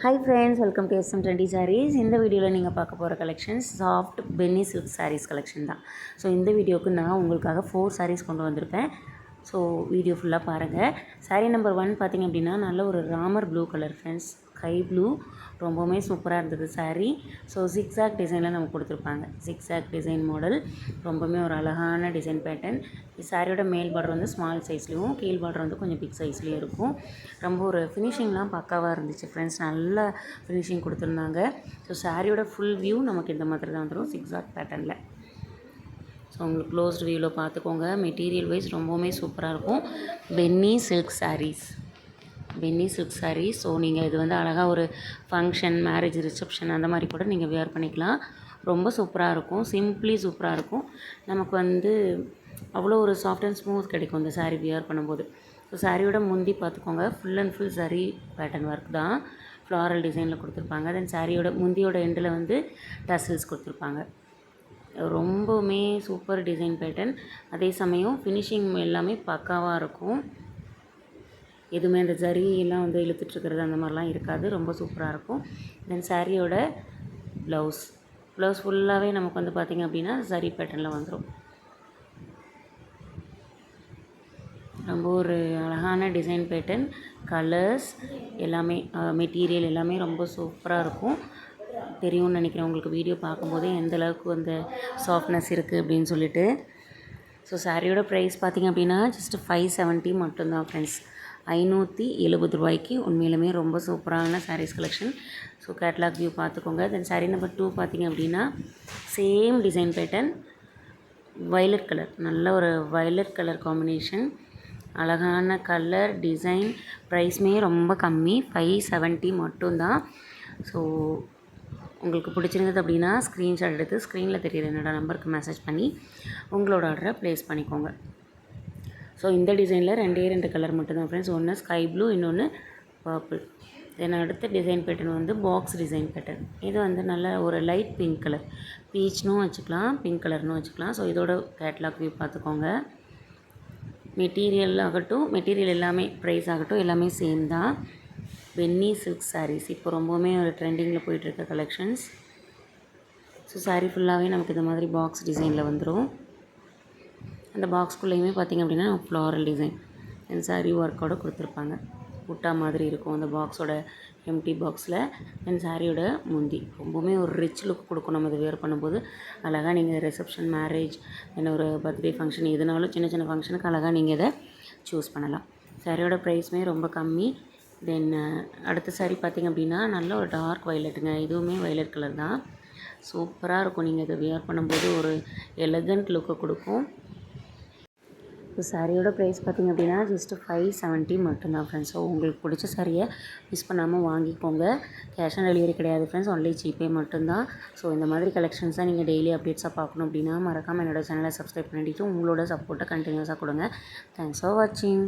Hi friends, welcome to SM Trendy Sarees. இந்த வீடியோவில் நீங்கள் பார்க்க போகிற collections soft penny silk saris collection தான். ஸோ இந்த வீடியோவுக்கு நான் உங்களுக்காக 4 சாரீஸ் கொண்டு வந்திருப்பேன். ஸோ வீடியோ ஃபுல்லாக பாருங்கள். சாரீ நம்பர் 1 பார்த்திங்க அப்படின்னா நல்ல ஒரு Ramar blue colour friends, sky blue, ரொம்பவுமே சூப்பராக இருந்தது சாரீ. ஸோ ஜிக்ஸாக் டிசைனில் நம்ம கொடுத்துருப்பாங்க. ஜிக்ஸாக் டிசைன் மாடல், ரொம்பவுமே ஒரு அழகான டிசைன் பேட்டர்ன். சாரியோட மேல் பார்டர் வந்து ஸ்மால் சைஸ்லேயும், கீழ் பார்டர் வந்து கொஞ்சம் பிக் சைஸ்லேயும் இருக்கும். ரொம்ப ஒரு ஃபினிஷிங்லாம் பக்காவாக இருந்துச்சு ஃப்ரெண்ட்ஸ், நல்ல ஃபினிஷிங் கொடுத்துருந்தாங்க. ஸோ சாரியோட ஃபுல் வியூ நமக்கு இந்த மாதிரி தான் வந்துடும் ஜிக்ஸாக் பேட்டர்னில். ஸோ உங்களுக்கு க்ளோஸ்டு வியூவில் பார்த்துக்கோங்க. மெட்டீரியல் வைஸ் ரொம்பவுமே சூப்பராக இருக்கும். Penny silk saris, penny silk saris. So நீங்கள் இது வந்து அழகாக ஒரு ஃபங்க்ஷன், மேரேஜ், ரிசப்ஷன் அந்த மாதிரி கூட நீங்கள் வியர் பண்ணிக்கலாம். ரொம்ப சூப்பராக இருக்கும், சிம்பிளி சூப்பராக இருக்கும். நமக்கு வந்து அவ்வளோ ஒரு சாஃப்ட் அண்ட் ஸ்மூத் கிடைக்கும் இந்த சாரீ வியர் பண்ணும்போது. ஸோ சாரியோட முந்தி பார்த்துக்கோங்க, ஃபுல் அண்ட் ஃபுல் சரி பேட்டர்ன் ஒர்க் தான், ஃப்ளாரல் டிசைனில் கொடுத்துருப்பாங்க. தென் சாரியோட முந்தியோட எண்டில் வந்து டசல்ஸ் கொடுத்துருப்பாங்க. ரொம்பவுமே சூப்பர் டிசைன் பேட்டர்ன். அதே சமயம் ஃபினிஷிங் எல்லாமே பக்காவாக இருக்கும். எதுவுமே அந்த ஜரியெல்லாம் வந்து இழுத்துட்ருக்கிறது அந்த மாதிரிலாம் இருக்காது, ரொம்ப சூப்பராக இருக்கும். தென் சாரியோட ப்ளவுஸ் ஃபுல்லாகவே நமக்கு வந்து பார்த்திங்க அப்படின்னா சரி பேட்டர்னில் வந்துடும். ரொம்ப ஒரு அழகான டிசைன் பேட்டர்ன், கலர்ஸ் எல்லாமே, மெட்டீரியல் எல்லாமே ரொம்ப சூப்பராக இருக்கும். தெரியும்னு நினைக்கிறேன் உங்களுக்கு வீடியோ பார்க்கும்போதே எந்த அளவுக்கு அந்த சாஃப்ட்னஸ் இருக்குது அப்படின்னு சொல்லிட்டு. ஸோ சாரியோட ப்ரைஸ் பார்த்திங்க அப்படின்னா ஜஸ்ட் 570 மட்டும்தான் ஃப்ரெண்ட்ஸ். 570 ரூபாய்க்கு உண்மையிலுமே ரொம்ப சூப்பரான saris collection. So catalogue view பார்த்துக்கோங்க. தென் சாரீ நம்பர் 2 பார்த்திங்க அப்படின்னா same design pattern, violet colour, நல்ல ஒரு வயலட் கலர் காம்பினேஷன், அழகான கலர் டிசைன். ப்ரைஸுமே ரொம்ப கம்மி, 570 மட்டும்தான். ஸோ உங்களுக்கு பிடிச்சிருந்தது அப்படின்னா ஸ்க்ரீன்ஷாட் எடுத்து ஸ்க்ரீனில் தெரியுற என்னோடய நம்பருக்கு மெசேஜ் பண்ணி உங்களோட ஆர்டரை ப்ளேஸ் பண்ணிக்கோங்க. ஸோ இந்த டிசைனில் 2 கலர் மட்டும்தான் ஃப்ரெண்ட்ஸ். ஒன்று ஸ்கை ப்ளூ, இன்னொன்று பர்பிள். தென் அடுத்த டிசைன் பேட்டர்ன் வந்து பாக்ஸ் டிசைன் பேட்டர்ன். இது வந்து நல்ல ஒரு லைட் பிங்க் கலர், பீச்னும் வச்சுக்கலாம், பிங்க் கலர்னும் வச்சுக்கலாம். ஸோ இதோட கேட்லாக் வியூ பார்த்துக்கோங்க. மெட்டீரியல் ஆகட்டும், மெட்டீரியல் எல்லாமே, ப்ரைஸ் ஆகட்டும், எல்லாமே சேம் தான். பென்னி சில்க் சாரீஸ் இப்போ ரொம்பவுமே ஒரு ட்ரெண்டிங்கில் போயிட்டுருக்க கலெக்ஷன்ஸ். ஸோ சாரீ ஃபுல்லாகவே நமக்கு இந்த மாதிரி பாக்ஸ் டிசைனில் வந்துடும். அந்த பாக்ஸ்குள்ளேயுமே பார்த்திங்க அப்படின்னா ஃப்ளாரல் டிசைன் அண்ட் சாரீ ஒர்க்கோடு கொடுத்துருப்பாங்க. புட்டா மாதிரி இருக்கும் அந்த பாக்ஸோட, எம்டி பாக்ஸில். தென் சாரியோட முந்தி ரொம்பவுமே ஒரு ரிச் லுக் கொடுக்கும் நம்ம இதை வேர் பண்ணும்போது. அழகாக நீங்கள் ரிசப்ஷன், மேரேஜ், தென் ஒரு பர்த்டே ஃபங்க்ஷன், எதுனாலும் சின்ன சின்ன ஃபங்க்ஷனுக்கு அழகாக நீங்கள் இதை சூஸ் பண்ணலாம். சாரியோட ப்ரைஸுமே ரொம்ப கம்மி. தென் அடுத்த சாரீ பார்த்திங்க அப்படின்னா நல்ல ஒரு டார்க் வயலட்டுங்க. இதுவுமே வயலட் கலர் தான், சூப்பராக இருக்கும். நீங்கள் இதை வியர் பண்ணும்போது ஒரு எலகண்ட் லுக்கை கொடுக்கும். இப்போ சாரியோட ப்ரைஸ் பார்த்திங்க அப்படின்னா ஜஸ்ட்டு 570 மட்டும்தான் ஃப்ரெண்ட்ஸ். ஸோ உங்களுக்கு பிடிச்ச சாரியை மிஸ் பண்ணாமல் வாங்கிக்கோங்க. கேஷ் ஆன் டெலிவரி கிடையாது ஃப்ரெண்ட்ஸ், ஒன்லி ஜிபே மட்டும்தான். ஸோ இந்த மாதிரி கலெக்ஷன்ஸ் தான் நீங்கள் டெய்லி அப்டேட்ஸாக பார்க்கணும் அப்படின்னா மறக்காமல் என்னோடய சேனலை சப்ஸ்கிரைப் பண்ணிவிட்டு உங்களோட சப்போர்ட்டை கண்டினியூஸாக கொடுங்க. தேங்க்ஸ் ஃபார் வாட்சிங்.